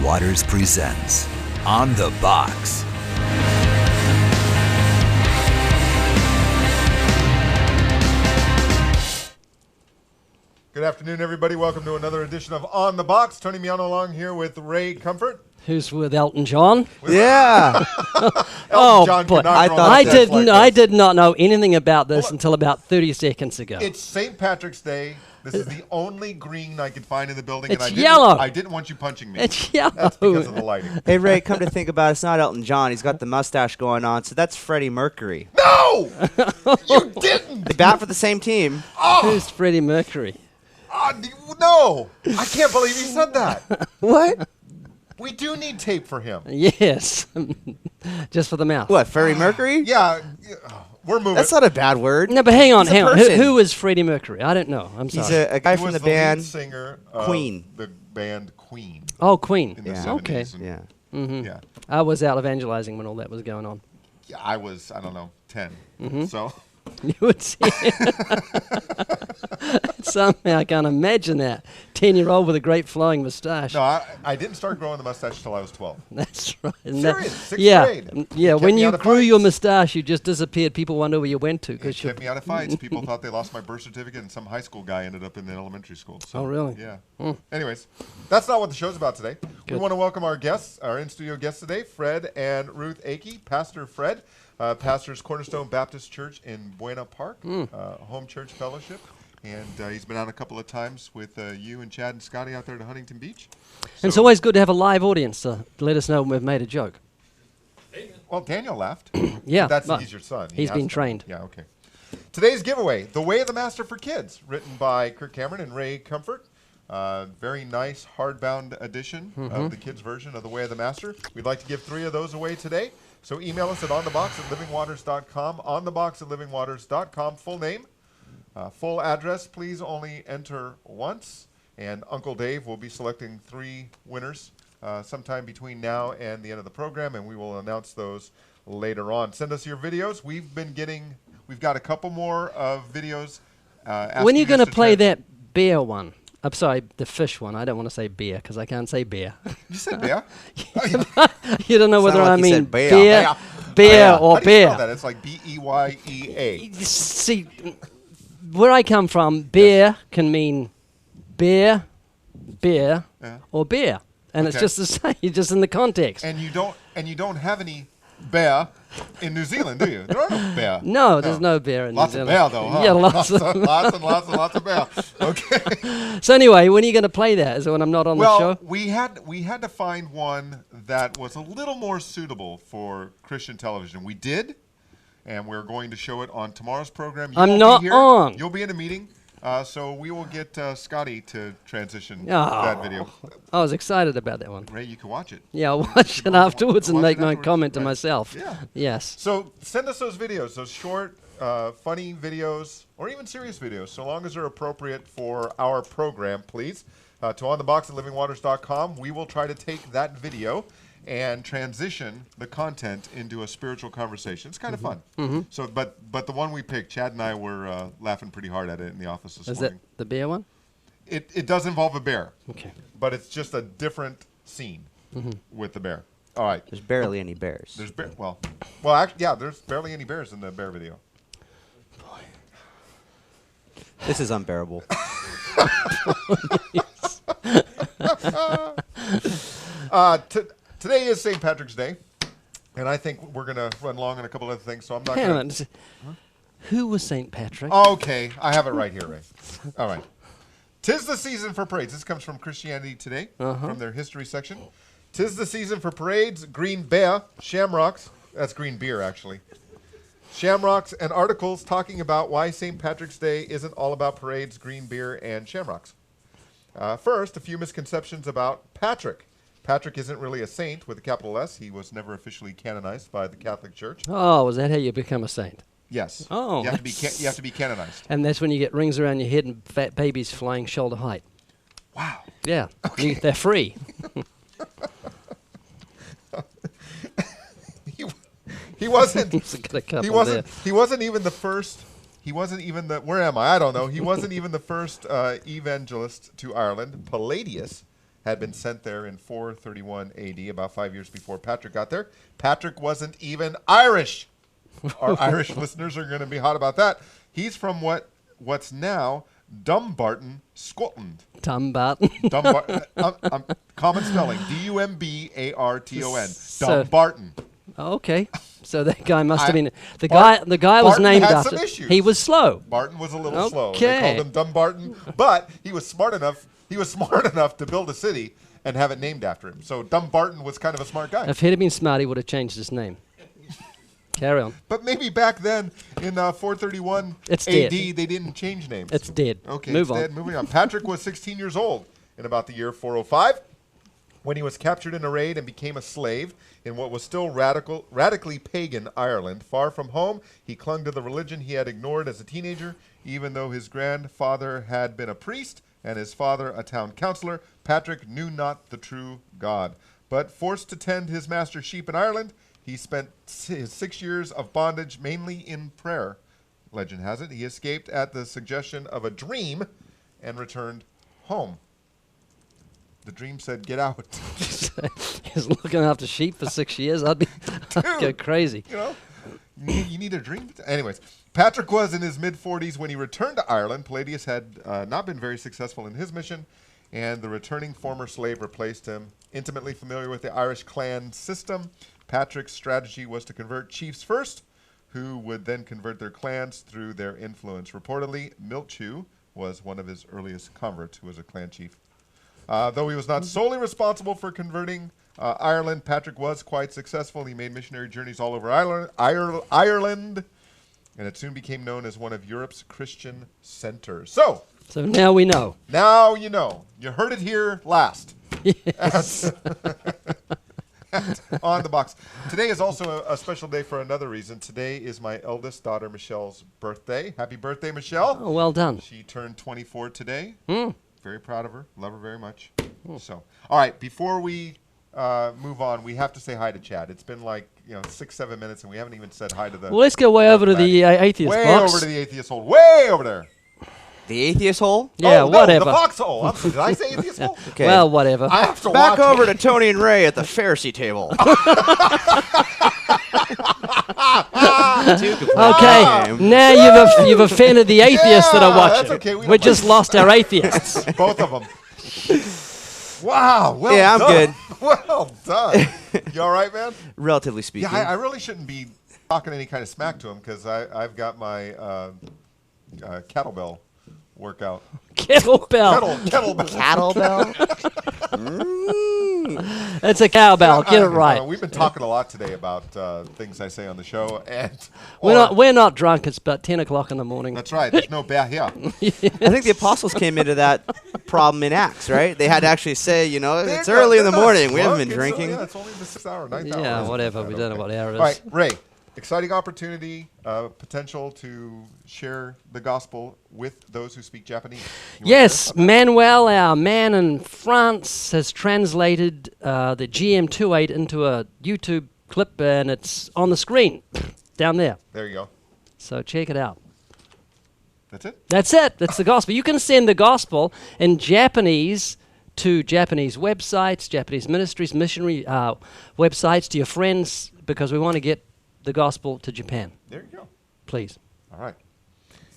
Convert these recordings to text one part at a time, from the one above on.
Waters presents On the Box. Good afternoon, everybody. Welcome to another edition of On the Box. Tony Miano along here with Ray Comfort. Who's with Elton John? Yeah. John boy. I did not know anything about this until about 30 seconds ago. It's St. Patrick's Day. This is the only green I could find in the building. It's and yellow. I didn't want you punching me. It's yellow. That's because of the lighting. Hey, Ray, come to think about it, it's not Elton John. He's got the mustache going on, so that's Freddie Mercury. No! You didn't! They bat for the same team. Who's Freddie Mercury? No! I can't believe you said that. What? We do need tape for him. Yes. Just for the mouth. What, Freddie Mercury? Yeah. We're moving. That's not a bad word. No, but hang on. He's a Who person. is Freddie Mercury? I don't know. I'm He's sorry. a guy He from was the lead band singer Queen. The band Queen. Oh, Queen. In the Yeah. 70s. Okay. And Yeah. Yeah. I was out evangelizing when all that was going on. Yeah, I was, 10. So... You would see somehow I can't imagine that 10-year-old with a great flowing moustache. No, I didn't start growing the mustache until I was 12. That's right. And Serious, sixth grade. Yeah. Kept When me you out of grew your fights. moustache, you just disappeared. People wonder where you went to It because you. kept me out of fights. People thought they lost my birth certificate, and some high school guy ended up in the elementary school. So, Oh, really? Yeah. Anyways, that's not what the show's about today. We Good. want to welcome our guests, our in-studio guests today, Fred and Ruth Akey. Pastor Fred, pastors Cornerstone Baptist Church in Buena Park, Home Church Fellowship. And he's been out a couple of times with you and Chad and Scotty out there to Huntington Beach. And it's always good to have a live audience to let us know when we've made a joke. Well, Daniel laughed. Yeah. But he's your son. He He's has been to. trained. Yeah, okay. Today's giveaway, The Way of the Master for Kids, written by Kirk Cameron and Ray Comfort. Very nice hardbound edition of the kids' version of The Way of the Master. We'd like to give 3 of those away today. So email us at onthebox@livingwaters.com, onthebox@livingwaters.com, full name. Full address, please only enter once. And Uncle Dave will be selecting 3 winners sometime between now and the end of the program, and we will announce those later on. Send us your videos. We've got a couple more of videos. When are you going to play that bear one? I'm sorry, the fish one. I don't want to say beer because I can't say beer. You said bear? You don't know whether Sounded like I you mean said bear. beer How do you spell bear. that? It's like B-E-Y-E-A. See, where I come from, beer can mean beer, or beer, and it's Okay. just the same, just in the context. And you don't have any bear in New Zealand, do you? There are no bear. No, there's no beer in Lots New of Zealand. bear, though, huh? Yeah, lots of. lots and lots of bear. Okay. So anyway, when are you going to play that? Is it when I'm not on the Well, show? we had to find one that was a little more suitable for Christian television. We did, and we're going to show it on tomorrow's program. You I'm won't not be here. on. You'll be in a meeting, so we will get Scotty to transition Oh, that video. I was excited about that one. Ray, you can watch it. Yeah, I'll watch it afterwards and watch make it my afterwards, comment to right. myself. Yeah. Yes. So send us those videos, those short, funny videos, or even serious videos, so long as they're appropriate for our program, please. To onthebox@livingwaters.com. We will try to take that video and transition the content into a spiritual conversation. It's kind of fun. So, but the one we picked, Chad and I were laughing pretty hard at it in the office this Is that morning. the beer one? It does involve a bear, Okay. but it's just a different scene with the bear. All right. There's barely any bears. There's actually, yeah, there's barely any bears in the bear video. This is unbearable. Today is St. Patrick's Day, and I think we're going to run long on a couple other things, so I'm not Hang going to... on. Who was St. Patrick? Okay, I have it right here, Ray. All right. 'Tis the season for parades. This comes from Christianity Today, from their history section. 'Tis the season for parades, green bear, shamrocks. That's green beer, actually. Shamrocks and articles talking about why St. Patrick's Day isn't all about parades, green beer, and shamrocks. First, a few misconceptions about Patrick. Patrick isn't really a saint with a capital S. He was never officially canonized by the Catholic Church. Oh, was that how you become a saint? Yes. Oh, you have to be canonized. And that's when you get rings around your head and fat babies flying shoulder height. Wow. Yeah, they're free. He wasn't. Got a couple He wasn't. there. He wasn't even the first. He wasn't even the. Where am I? I don't know. He wasn't even the first evangelist to Ireland. Palladius had been sent there in 431 AD, about 5 years before Patrick got there. Patrick wasn't even Irish. Our Irish listeners are going to be hot about that. He's from what's now Dumbarton, Scotland. Dumbarton. Common spelling, Dumbarton. So- Dumbarton. Okay, so that guy must have been the guy. The guy was Barton named had after. some issues. He was slow. Barton was a little slow. They Okay. called him Dumbarton, but he was smart enough. He was smart enough to build a city and have it named after him. So Dumbarton was kind of a smart guy. If he'd have been smart, he would have changed his name. Carry on. But maybe back then in 431 It's AD, dead. they didn't change names. It's dead. Okay, Move it's on. dead. Moving on. Patrick was 16 years old in about the year 405 when he was captured in a raid and became a slave in what was still radically pagan Ireland. Far from home, he clung to the religion he had ignored as a teenager, even though his grandfather had been a priest and his father a town councillor. Patrick knew not the true God. But forced to tend his master's sheep in Ireland, he spent his 6 years of bondage mainly in prayer. Legend has it, he escaped at the suggestion of a dream and returned home. The dream said, "Get out." He's looking after sheep for 6 years. I'd go crazy. You know, you need a dream. Anyways, Patrick was in his mid-40s when he returned to Ireland. Palladius had not been very successful in his mission, and the returning former slave replaced him. Intimately familiar with the Irish clan system, Patrick's strategy was to convert chiefs first, who would then convert their clans through their influence. Reportedly, Milchu was one of his earliest converts, who was a clan chief. Though he was not solely responsible for converting Ireland, Patrick was quite successful. He made missionary journeys all over Ireland, and it soon became known as one of Europe's Christian centers. So now we know. now you know. You heard it here last. Yes. On the box. Today is also a special day for another reason. Today is my eldest daughter Michelle's birthday. Happy birthday, Michelle. Oh, well done. She turned 24 today. Mm. Very proud of her. Love her very much. So, all right, before we move on, we have to say hi to Chad. It's been like 6-7 minutes, and we haven't even said hi to the. Well, let's go way over to the atheist way box. over to the atheist hole. Way over there. The atheist hole? Yeah, oh, no, whatever. The foxhole. Did I say atheist hole? Okay. Well, whatever. I have to Back watch over it. to Tony and Ray at the Pharisee table. Okay, now you've offended the atheists that are Yeah, watching. that's okay, we We don't just mind. lost our atheists. Both of them. Wow. Well Yeah, I'm done. good. Well done. You all right, man? Relatively speaking. Yeah, I really shouldn't be talking any kind of smack to him because I've got my kettlebell workout. Kettlebell. Kettlebell. It's a cowbell. Get it right. We've been talking a lot today about things I say on the show, and We're not drunk. It's about 10 o'clock in the morning. That's right. There's no bear here. I think the apostles came into that problem in Acts, right? They had to actually say, it's early in the morning. We haven't been drinking. Yeah, it's only the 6th hour, 9th hour. Yeah, Isn't whatever. it? We don't know what hour it is. All right, Ray. Exciting opportunity, potential to share the gospel with those who speak Japanese. You wanna Yes, share about Manuel, our man in France, has translated the GM28 into a YouTube clip, and it's on the screen down there. that? There you go. So check it out. That's it? That's it. That's the gospel. You can send the gospel in Japanese to Japanese websites, Japanese ministries, missionary websites, to your friends, because we want to get the gospel to Japan. There you go. Please. All right.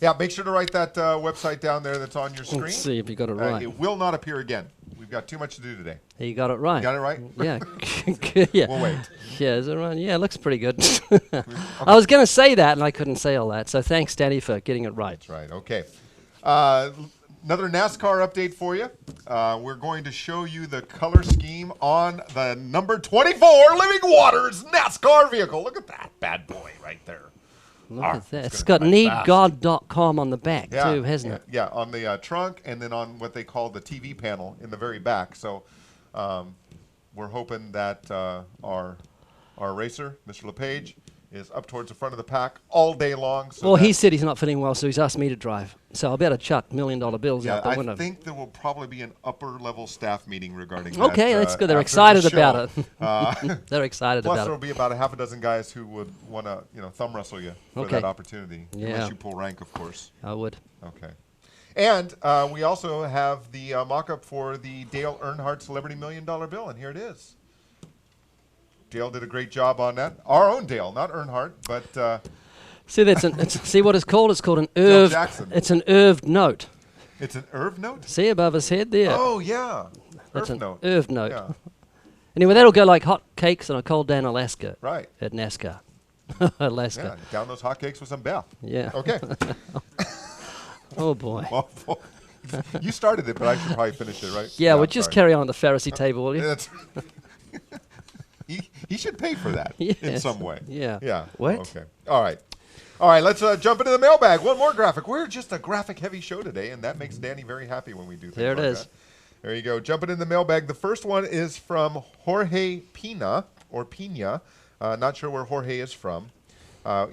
Yeah, make sure to write that website down there that's on your screen. Let's see if you got it right. It will not appear again. We've got too much to do today. You got it right. Got it right? Yeah. Yeah. We'll wait. Yeah, is it right? Yeah, it looks pretty good. I was going to say that, and I couldn't say all that. So thanks, Danny, for getting it right. That's right. Okay. Another NASCAR update for you. We're going to show you the color scheme on the number 24 Living Waters NASCAR vehicle. Look at that bad boy right there. Look Ah, at that. it's It's gonna got drive fast. needgod.com on the back, Yeah, too, hasn't it? Yeah, on the trunk and then on what they call the TV panel in the very back. So we're hoping that our racer, Mr. LePage, is up towards the front of the pack all day long. So Well, that- he said he's not feeling well, so he's asked me to drive. So I better chuck $1 million bills Yeah, out the I window. think there will probably be an upper-level staff meeting regarding that. Okay, that's good. They're after excited the show. about it. Uh, They're excited Plus, about there it. will be about a half a dozen guys who would want to, thumb wrestle you for Okay. that opportunity. Yeah. Unless you pull rank, of course. I would. Okay. And we also have the mock-up for the Dale Earnhardt Celebrity $1 Million bill, and here it is. Dale did a great job on that. Our own Dale, not Earnhardt, but See, see what it's called? It's called an Dale Irv. Jackson. It's an Irv note. It's an Irv note? See above his head there? Oh, yeah. That's Irv an note. Irv note. Yeah. Anyway, that'll go like hot cakes on a cold day in Alaska. Right. At NASCAR. Yeah, Alaska. down those hotcakes with some Beth. Yeah. Okay. Oh, boy. You started it, but I should probably finish it, right? Yeah, No, we'll I'm just sorry. carry on the Pharisee table, will you? That's he should pay for that in Yes. some way. Yeah. Yeah. What? Okay. All right. All right, let's jump into the mailbag. One more graphic. We're just a graphic-heavy show today, and that makes Danny very happy when we do things There it like is. that. There you go. Jumping in the mailbag. The first one is from Jorge Pina, or Pina. Not sure where Jorge is from.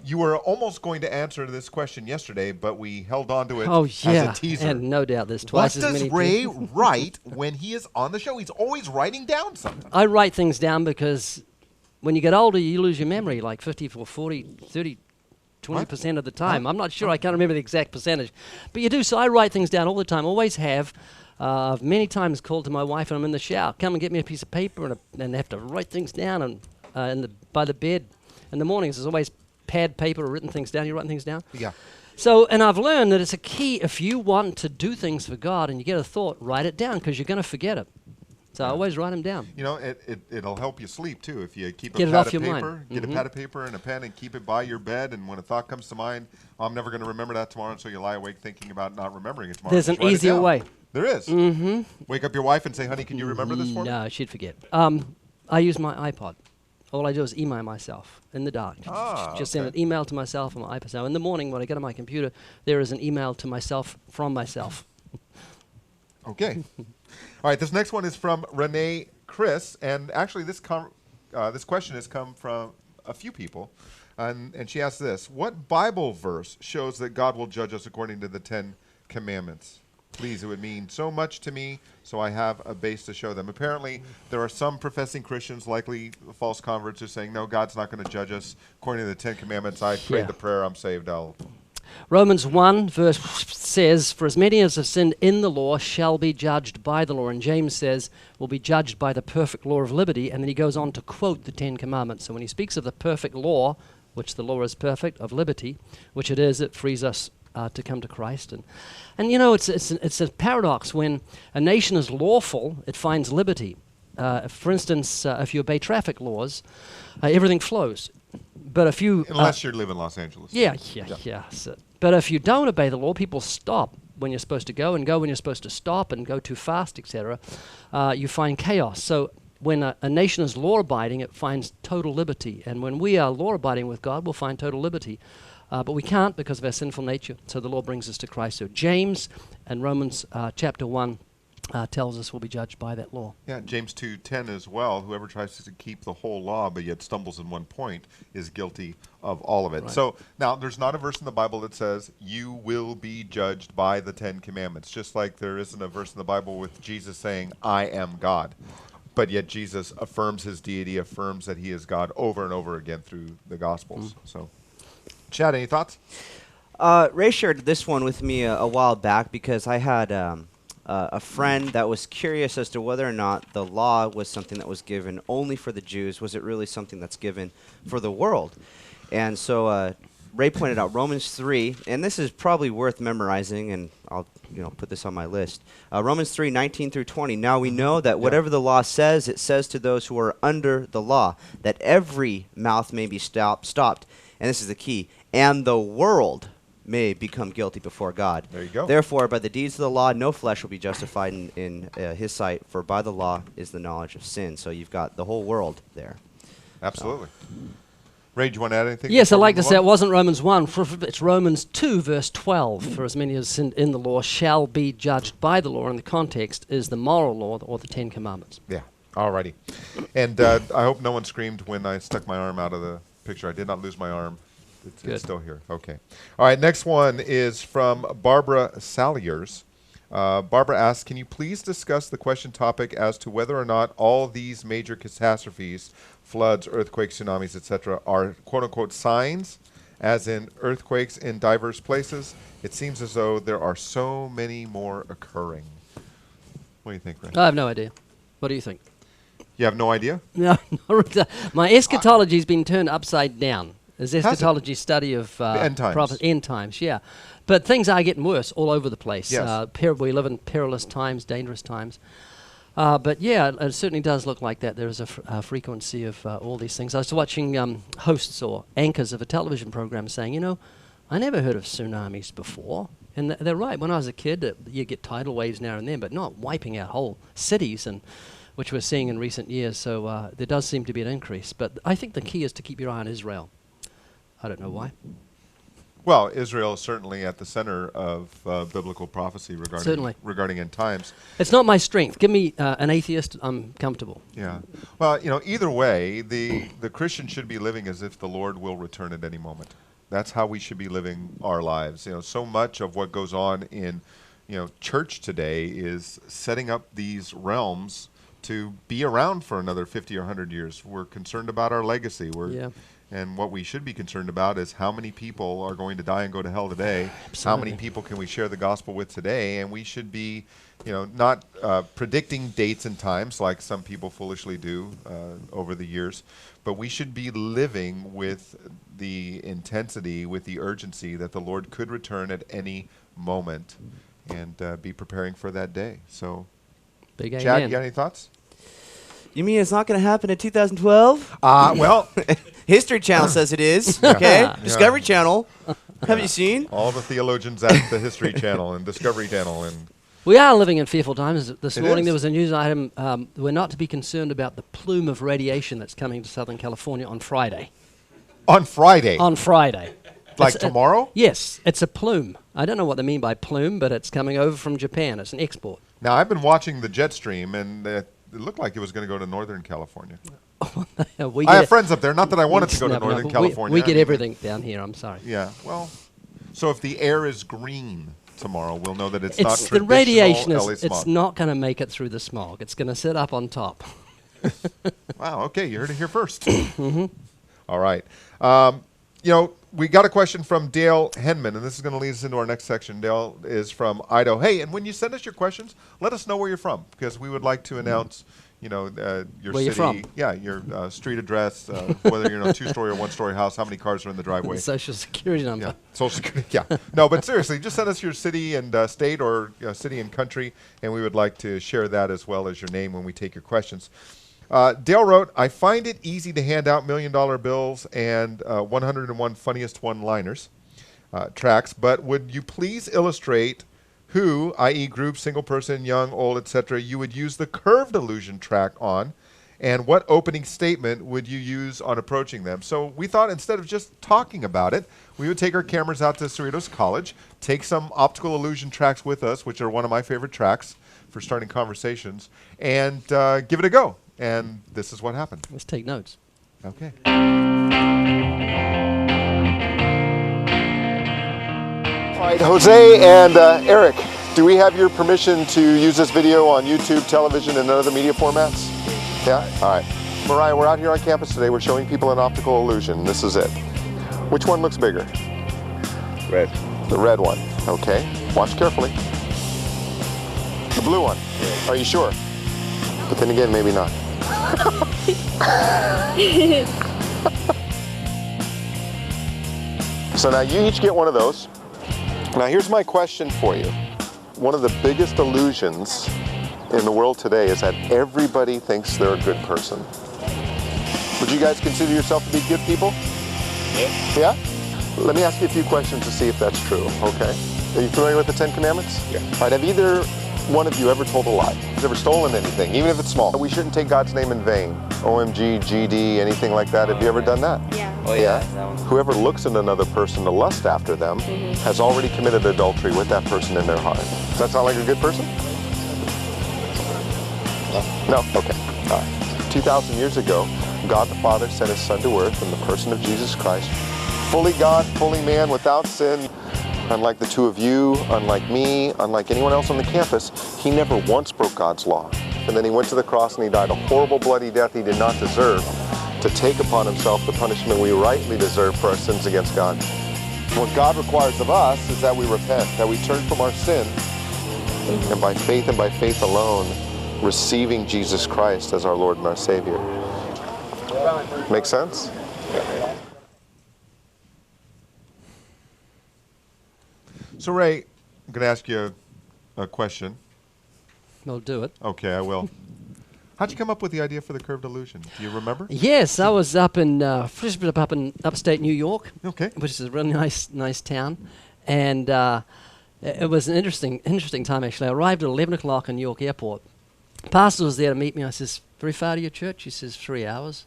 You were almost going to answer this question yesterday, but we held on to it Oh, as yeah. a teaser. And no doubt there's What twice as does many Ray people. write when he is on the show? He's always writing down something. I write things down because when you get older, you lose your memory like 50 or 40, 30, 20% of the time. I'm not sure. I can't remember the exact percentage. But you do. So I write things down all the time. Always have. I've many times called to my wife when I'm in the shower. Come and get me a piece of paper and have to write things down. And by the bed in the mornings, there's always pad paper or written things down. You writing things down? Yeah. So, and I've learned that it's a key if you want to do things for God and you get a thought, write it down because you're going to forget it. So I always write them down. You know, it'll help you sleep, too, if you keep Get a it pad off of your paper. mind. Get a pad of paper and a pen and keep it by your bed. And when a thought comes to mind, I'm never going to remember that tomorrow, so you lie awake thinking about not remembering it tomorrow. There's Just an write it easier down. way. There is. Mm-hmm. Wake up your wife and say, honey, can you remember this for me? No, she'd forget. I use my iPod. All I do is email myself in the dark. Just send an email to myself on my iPod. So in the morning when I get on my computer, there is an email to myself from myself. Okay. All right, this next one is from Renee Chris. And actually, this question has come from a few people. And she asks this. What Bible verse shows that God will judge us according to the 10 Commandments? Please, it would mean so much to me, so I have a base to show them. Apparently, there are some professing Christians, likely false converts, who are saying, no, God's not going to judge us according to the 10 Commandments. I prayed the prayer, I'm saved. Romans 1 verse says, for as many as have sinned in the law shall be judged by the law. And James says, will be judged by the perfect law of liberty. And then he goes on to quote the 10 Commandments. So when he speaks of the perfect law, which the law is perfect, of liberty, which it is, it frees us to come to Christ. And you know, it's a paradox. When a nation is lawful, it finds liberty. For instance, if you obey traffic laws, everything flows. But if you... Unless you live in Los Angeles. Yeah. So, but if you don't obey the law, people stop when you're supposed to go and go when you're supposed to stop and go too fast, etc. You find chaos. So when a nation is law-abiding, it finds total liberty. And when we are law-abiding with God, we'll find total liberty. But we can't because of our sinful nature. So the law brings us to Christ. So James and Romans chapter 1 tells us we'll be judged by that law. Yeah, James 2:10 as well. Whoever tries to keep the whole law but yet stumbles in one point is guilty of all of it. Right. So now there's not a verse in the Bible that says you will be judged by the 10 Commandments, just like there isn't a verse in the Bible with Jesus saying, I am God. But yet Jesus affirms his deity, affirms that he is God over and over again through the Gospels. So, Chad, any thoughts? Ray shared this one with me a while back because I had a friend that was curious as to whether or not the law was something that was given only for the Jews. Was it really something that's given for the world? And so Ray pointed out Romans 3, and this is probably worth memorizing, and I'll put this on my list. Romans 3, 19 through 20. Now we know that whatever the law says, it says to those who are under the law, that every mouth may be stopped. And this is the key. And the world may become guilty before God. There you go. Therefore, by the deeds of the law, no flesh will be justified in his sight, for by the law is the knowledge of sin. So you've got the whole world there. Absolutely. Ray, do you want to add anything? Yes, I'd before we like to move say on? it wasn't Romans 1. It's Romans 2, verse 12. For as many as sinned in the law shall be judged by the law. And the context is the moral law or the 10 Commandments. Yeah, alrighty. And I hope no one screamed when I stuck my arm out of the picture. I did not lose my arm. It's still here. Okay. All right, next one is from Barbara Saliers. Barbara asks, can you please discuss the question topic as to whether or not all these major catastrophes, floods, earthquakes, tsunamis, etc., are quote-unquote signs as in earthquakes in diverse places. It seems as though there are so many more occurring. What do you think, Ray? I have no idea. What do you think? You have no idea? No, my eschatology's been turned upside down. Is eschatology study of end times? End times, yeah. But things are getting worse all over the place. Yes. We live in perilous times, dangerous times. But yeah, it certainly does look like that. There is a frequency of all these things. I was watching hosts or anchors of a television program saying, you know, I never heard of tsunamis before. And they're right. When I was a kid, you get tidal waves now and then, but not wiping out whole cities, and which we're seeing in recent years. So there does seem to be an increase. But I think the key is to keep your eye on Israel. I don't know why. Well, Israel is certainly at the center of biblical prophecy regarding end times. It's not my strength. Give me an atheist, I'm comfortable. Yeah. Well, you know, either way, the Christian should be living as if the Lord will return at any moment. That's how we should be living our lives. You know, so much of what goes on in, church today is setting up these realms to be around for another 50 or 100 years. We're concerned about our legacy. And what we should be concerned about is how many people are going to die and go to hell today. Absolutely. How many people can we share the gospel with today? And we should be, not predicting dates and times like some people foolishly do over the years, but we should be living with the intensity, with the urgency that the Lord could return at any moment, and be preparing for that day. So, Big Chad, amen. you got any thoughts? You mean it's not going to happen in 2012? Well, History Channel says it is. Yeah. Okay, Yeah. Discovery Channel. Have you seen? all the theologians at the History Channel and Discovery Channel and We are living in fearful times. This It morning is. there was a news item. We're not to be concerned about the plume of radiation that's coming to Southern California on Friday. on Friday, On Friday. like It's a- tomorrow. Yes, it's a plume. I don't know what they mean by plume, but it's coming over from Japan. It's an export. Now, I've been watching the jet stream, and it looked like it was going to go to Northern California. We I get have it- friends up there. Not that I want it to go to No, Northern but California. We I get mean, everything down here. I'm sorry. Yeah, well, so if the air is green tomorrow, we'll know that it's not It's the traditional radiation. LA It's smog. not going to make it through the smog. It's going to sit up on top. Wow, okay, you heard it here first. All right. We got a question from Dale Henman, and this is going to lead us into our next section. Dale is from Idaho. Hey, and when you send us your questions, let us know where you're from, because we would like to announce, your Where city. you're from. Yeah, your street address, whether you're in a two-story or one-story house, how many cars are in the driveway. The Social Security number. Yeah, Social Security. Yeah, no, but seriously, just send us your city and state, or city and country, and we would like to share that as well as your name when we take your questions. Dale wrote, "I find it easy to hand out $1 million bills and 101 funniest one-liners tracks, but would you please illustrate who, i.e., group, single person, young, old, etc., you would use the curved illusion track on, and what opening statement would you use on approaching them?" So we thought instead of just talking about it, we would take our cameras out to Cerritos College, take some optical illusion tracks with us, which are one of my favorite tracks for starting conversations, and give it a go. And this is what happened. Let's take notes. Okay. All right, Jose and Eric, do we have your permission to use this video on YouTube, television, and other media formats? Yeah? All right. Mariah, we're out here on campus today. We're showing people an optical illusion. This is it. Which one looks bigger? Red. The red one. Okay. Watch carefully. The blue one. Are you sure? But then again, maybe not. So now you each get one of those. Now here's my question for you. One of the biggest illusions in the world today is that everybody thinks they're a good person. Would you guys consider yourself to be good people? Yeah. Yeah? Let me ask you a few questions to see if that's true, okay? Are you familiar with the 10 Commandments? Yeah. All right, have either one of you ever told a lie? Has ever stolen anything, even if it's small? We shouldn't take God's name in vain. OMG, GD, anything like that. Have you ever done that? Yeah. Oh yeah, that one. Whoever looks at another person to lust after them has already committed adultery with that person in their heart. Does that sound like a good person? No? Okay. All right. 2,000 years ago, God the Father sent his Son to earth in the person of Jesus Christ. Fully God, fully man, without sin. Unlike the two of you, unlike me, unlike anyone else on the campus, he never once broke God's law. And then he went to the cross and he died a horrible, bloody death he did not deserve. to take upon himself the punishment we rightly deserve for our sins against God. What God requires of us is that we repent, that we turn from our sin, and by faith alone, receiving Jesus Christ as our Lord and our Savior. Make sense? So, Ray, I'm going to ask you a question. I'll do it. Okay, I will. How'd you come up with the idea for the curved illusion? Do you remember? Yes, I was up in upstate New York, Okay. which is a really nice town, and it was an interesting time actually. I arrived at 11 o'clock in New York Airport. Pastor was there to meet me. I says, "Very far to your church?" He says, 3 hours.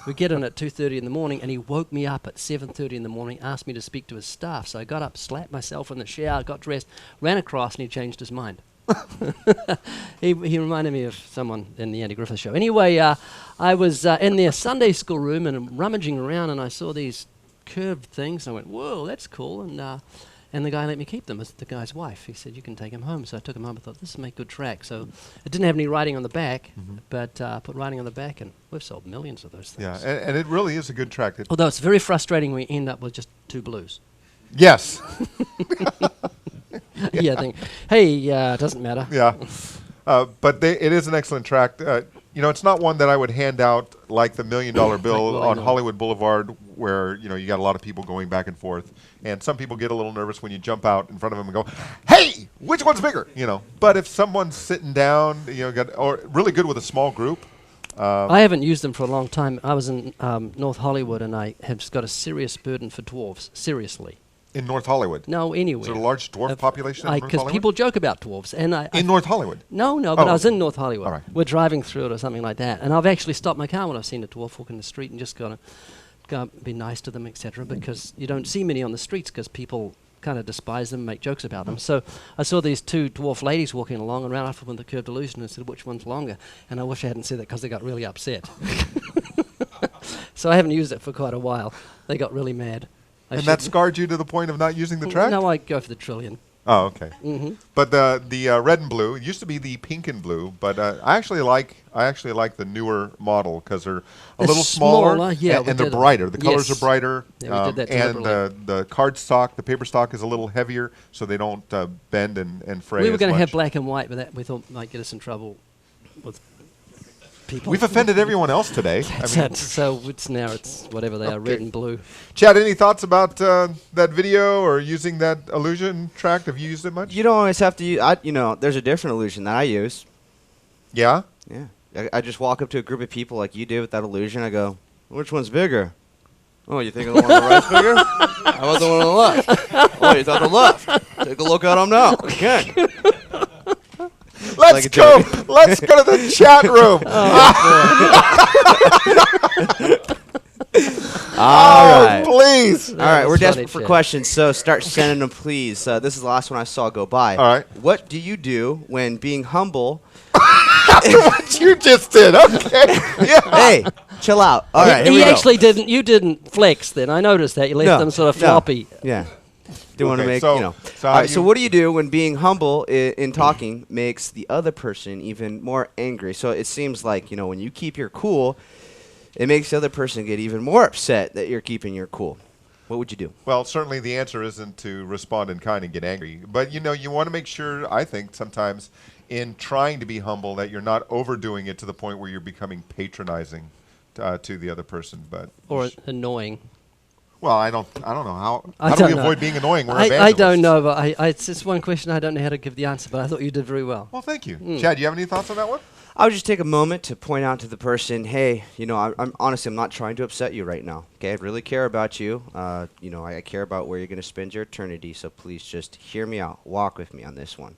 We get in at 2:30 in the morning, and he woke me up at 7:30 in the morning, asked me to speak to his staff. So I got up, slapped myself in the shower, got dressed, ran across, and he changed his mind. He reminded me of someone in the Andy Griffith Show. Anyway, I was in their Sunday school room and rummaging around, and I saw these curved things. I went, "Whoa, that's cool!" And the guy let me keep them. It's the guy's wife. He said, "You can take him home." So I took him home. I thought, this will make good track. So it didn't have any writing on the back, but I put writing on the back, and we've sold millions of those things. Yeah, and it really is a good track. Although it's very frustrating when we end up with just 2 blues. Yes. Yeah, I think, hey, it doesn't matter. Yeah. But it is an excellent track. It's not one that I would hand out like the $1 Million Bill on Hollywood Boulevard, where you got a lot of people going back and forth, and some people get a little nervous when you jump out in front of them and go, "Hey, which one's bigger?" But if someone's sitting down, or really good with a small group. I haven't used them for a long time. I was in North Hollywood, and I have got a serious burden for dwarves. Seriously. In North Hollywood? No, anywhere. Is there a large dwarf population in North Hollywood? Because people joke about dwarves. In North Hollywood? No, but I was in North Hollywood. All right. We're driving through it or something like that. And I've actually stopped my car when I've seen a dwarf walking the street and just got to be nice to them, etc. Because you don't see many on the streets because people kind of despise them, make jokes about them. So I saw these 2 dwarf ladies walking along and ran after them with the curved illusion and said, "Which one's longer?" And I wish I hadn't said that because they got really upset. So I haven't used it for quite a while. They got really mad. And that scarred you to the point of not using the track? No, I go for the trillion. Oh, okay. But the red and blue, it used to be the pink and blue, but I actually like the newer model because they're a little smaller, yeah, and they're brighter. The colors are brighter, yeah, we did that and the card stock, the paper stock is a little heavier, so they don't bend and fray. We were going to have black and white, but that we thought might get us in trouble with people. We've offended everyone else today. So it's whatever they are, red and blue. Chad, any thoughts about that video or using that illusion track? Have you used it much? You don't always have to use. There's a different illusion that I use. Yeah. Yeah. I just walk up to a group of people like you did with that illusion. I go, "Which one's bigger?" "Oh, you think the one on the right's bigger?" "How about the one on the left?" "Oh, you thought the left." "Take a look at them now." "Okay." Let's go. Let's go to the chat room. All right. Please. All right, we're desperate for questions, so start sending them, please. This is the last one I saw go by. All right. What do you do when being humble? After what you just did, okay. Yeah. Hey, chill out. All right, here we He go. actually didn't. You didn't flex then. I noticed that. You left them sort of floppy. Yeah. Do want to make, so, All so right, so what do you do when being humble in talking makes the other person even more angry? So it seems like, when you keep your cool, it makes the other person get even more upset that you're keeping your cool. What would you do? Well, certainly the answer isn't to respond in kind and get angry. But, you want to make sure, I think, sometimes in trying to be humble that you're not overdoing it to the point where you're becoming patronizing to the other person. Or annoying. Well, I don't know how do we avoid being annoying? We're I don't know, but it's just one question I don't know how to give the answer, but I thought you did very well. Well, thank you. Chad, do you have any thoughts on that one? I would just take a moment to point out to the person, hey, I'm honestly, I'm not trying to upset you right now. Okay, I really care about you. I care about where you're going to spend your eternity, so please just hear me out. Walk with me on this one.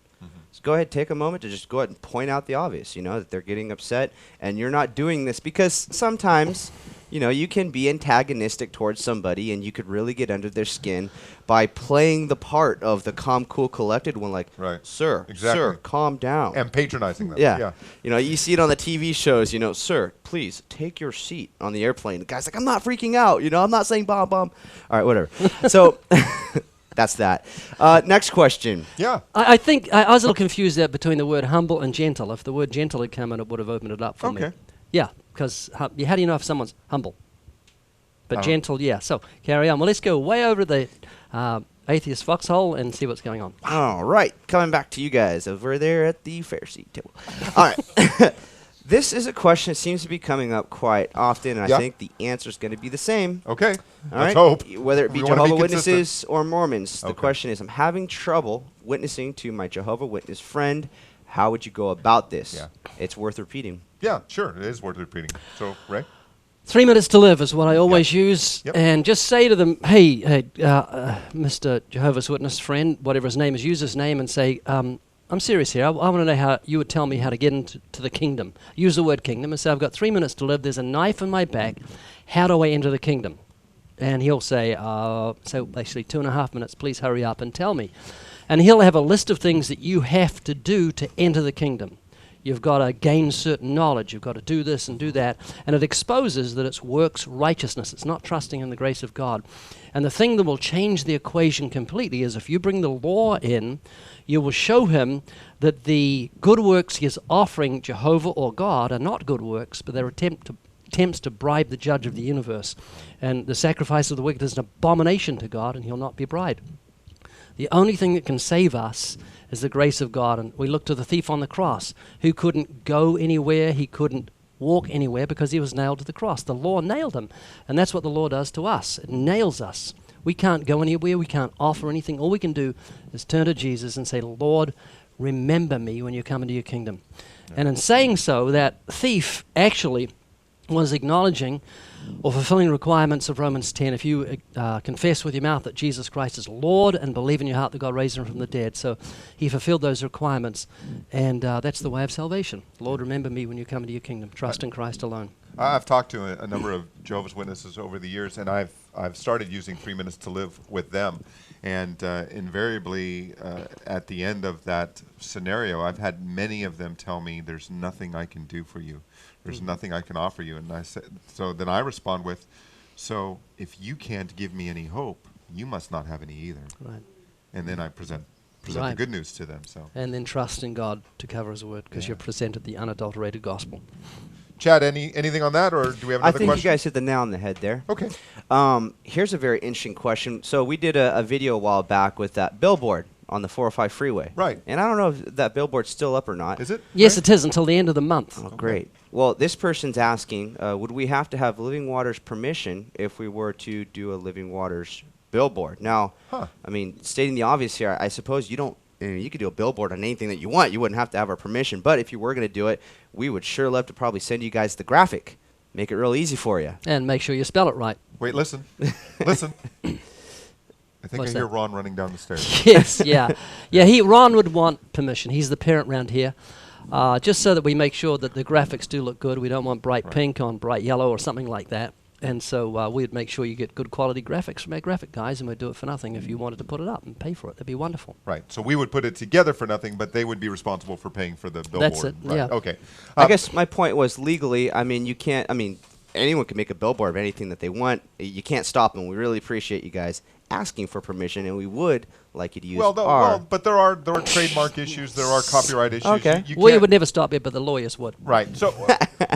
So go ahead, take a moment to just go ahead and point out the obvious, that they're getting upset, and you're not doing this because sometimes, you can be antagonistic towards somebody, and you could really get under their skin by playing the part of the calm, cool, collected one, like, right. Sir, exactly. Sir, calm down. And patronizing them. Yeah. You see it on the TV shows, sir, please take your seat on the airplane. The guy's like, I'm not freaking out, I'm not saying bomb. All right, whatever. So that's that. Next question. Yeah. I think I was a little confused there between the word humble and gentle. If the word gentle had come in, it would have opened it up for me. Okay. Yeah. Because how do you know if someone's humble? But Oh. gentle, yeah. So carry on. Well, let's go way over the atheist foxhole and see what's going on. All right, coming back to you guys over there at the Pharisee table. All right. This is a question that seems to be coming up quite often, and Yeah. I think the answer is going to be the same. Okay. All Let's right? hope. Whether it be We wanna be Jehovah's consistent. Witnesses or Mormons, the Okay. question is, I'm having trouble witnessing to my Jehovah's Witness friend. How would you go about this? Yeah. It's worth repeating. Yeah, sure. It is worth repeating. So, Ray? 3 minutes to live is what I always use, Yep. and just say to them, hey, Mr. Jehovah's Witness friend, whatever his name is, use his name and say, I'm serious here. I want to know how you would tell me how to get into the kingdom. Use the word kingdom and say, I've got 3 minutes to live. There's a knife in my back. How do I enter the kingdom? And he'll say, so actually 2.5 minutes, please hurry up and tell me. And he'll have a list of things that you have to do to enter the kingdom. You've got to gain certain knowledge. You've got to do this and do that. And it exposes that it's works righteousness. It's not trusting in the grace of God. And the thing that will change the equation completely is if you bring the law in, you will show him that the good works he is offering Jehovah or God are not good works, but they're attempts to bribe the judge of the universe. And the sacrifice of the wicked is an abomination to God, and he'll not be bribed. The only thing that can save us is the grace of God. And we look to the thief on the cross who couldn't go anywhere, he couldn't walk anywhere because he was nailed to the cross. The law nailed him. And that's what the law does to us. It nails us. We can't go anywhere, we can't offer anything. All we can do is turn to Jesus and say, Lord, remember me when you come into your kingdom. And in saying so, that thief actually was acknowledging or fulfilling requirements of Romans 10. If you confess with your mouth that Jesus Christ is Lord and believe in your heart that God raised him from the dead. So he fulfilled those requirements, and that's the way of salvation. Lord, remember me when you come into your kingdom. Trust in Christ alone. I've talked to a number of Jehovah's Witnesses over the years, and I've started using 3 minutes to live with them. And invariably, at the end of that scenario, I've had many of them tell me, there's nothing I can do for you. There's nothing I can offer you. And I said, so then I respond with, so if you can't give me any hope, you must not have any either. Right. And then I present the Right. good news to them. So, And then trust in God to cover his word, because you're presented the unadulterated gospel. Chad, anything on that, or do we have I another think question? you guys hit the nail on the head there. Okay. Here's a very interesting question. So we did a video a while back with that billboard on the 405 freeway. Right. And I don't know if that billboard's still up or not. Is it? Yes, Ray? it is until the end of the month. Oh, great. Well, this person's asking, would we have to have Living Waters permission if we were to do a Living Waters billboard? Now, Huh. I mean, stating the obvious here, I suppose you could do a billboard on anything that you want. You wouldn't have to have our permission. But if you were going to do it, we would sure love to probably send you guys the graphic. Make it real easy for you. And make sure you spell it right. Wait, listen. Listen. I think What's I hear that? Ron running down the stairs. Yes, yeah. Ron would want permission. He's the parent around here. Just so that we make sure that the graphics do look good. We don't want bright pink on bright yellow or something like that. And so we'd make sure you get good quality graphics from our graphic guys, and we'd do it for nothing if you wanted to put it up and pay for it. That'd be wonderful. Right. So we would put it together for nothing, but they would be responsible for paying for the billboard. That's it, Right. yeah. Okay. I guess my point was legally, I mean, you can't, anyone can make a billboard of anything that they want. You can't stop them. We really appreciate you guys asking for permission, and we would like you to use but there are trademark issues, there are copyright issues. Okay. You We can't- would never stop it, but the lawyers would. Right. So,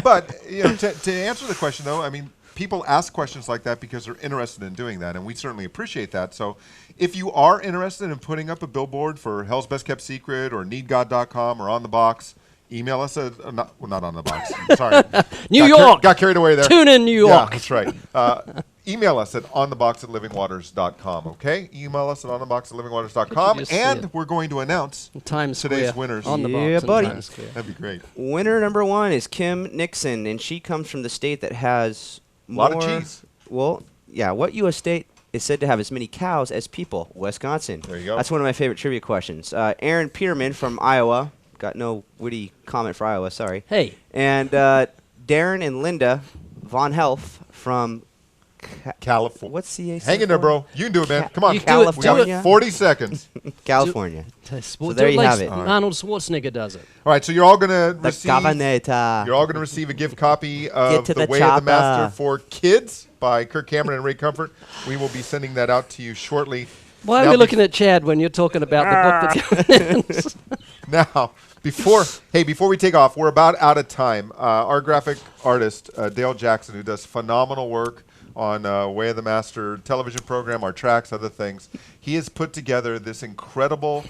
but to answer the question though, I mean, people ask questions like that because they're interested in doing that, and we certainly appreciate that. So, if you are interested in putting up a billboard for Hell's Best Kept Secret or NeedGod.com or On the Box, email us at not On the Box. Sorry, New York. got carried away there. Tune in New Yeah, York. that's right. Email us at onthebox@livingwaters.com. Okay, email us at onthebox@livingwaters.com, Could you just see and it? we're going to announce Times today's Square, winners. on the Yeah, box in buddy. Times Square. That'd be great. Winner number one is Kim Nixon, and she comes from the state that has A lot of more- cheese. Well, yeah. What U.S. state is said to have as many cows as people? Wisconsin. There you go. That's one of my favorite trivia questions. Aaron Peterman from Iowa. Got no witty comment for Iowa, sorry. Hey, And Darren and Linda Von Helf from California. what's CA? Hang in there, bro. You can do it, man. Come on. You do it, We got do it. 40 seconds. California. so there you have it. Arnold Schwarzenegger does it. All right, so you're all going to The receive. Governor. You're all going to receive a gift copy of to The the Way of the Master chopper. for Kids by Kirk Cameron and Ray Comfort. We will be sending that out to you shortly. Why are Now we looking at Chad when you're talking about the book that's Now, before we take off, we're about out of time. Our graphic artist, Dale Jackson, who does phenomenal work on Way of the Master television program, our tracks, other things, he has put together this incredible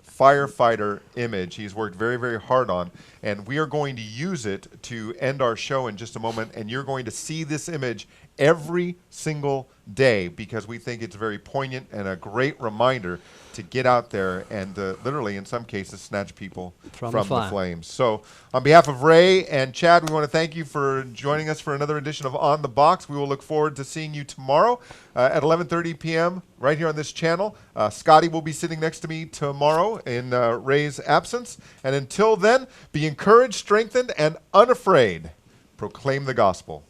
firefighter image he's worked very, very hard on, and we are going to use it to end our show in just a moment, and you're going to see this image every single day because we think it's very poignant and a great reminder to get out there and literally, in some cases, snatch people from the flames. So on behalf of Ray and Chad, we want to thank you for joining us for another edition of On the Box. We will look forward to seeing you tomorrow at 11:30 p.m. right here on this channel. Scotty will be sitting next to me tomorrow in Ray's absence. And until then, be encouraged, strengthened, and unafraid. Proclaim the gospel.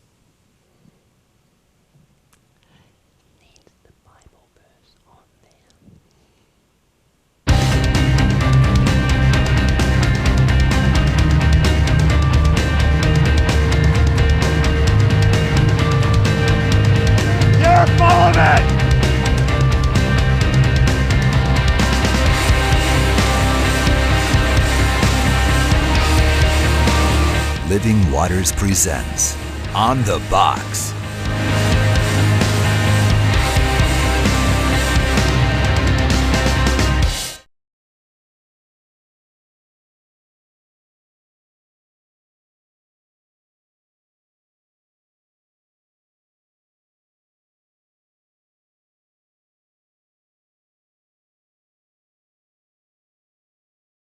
Living Waters presents On the Box.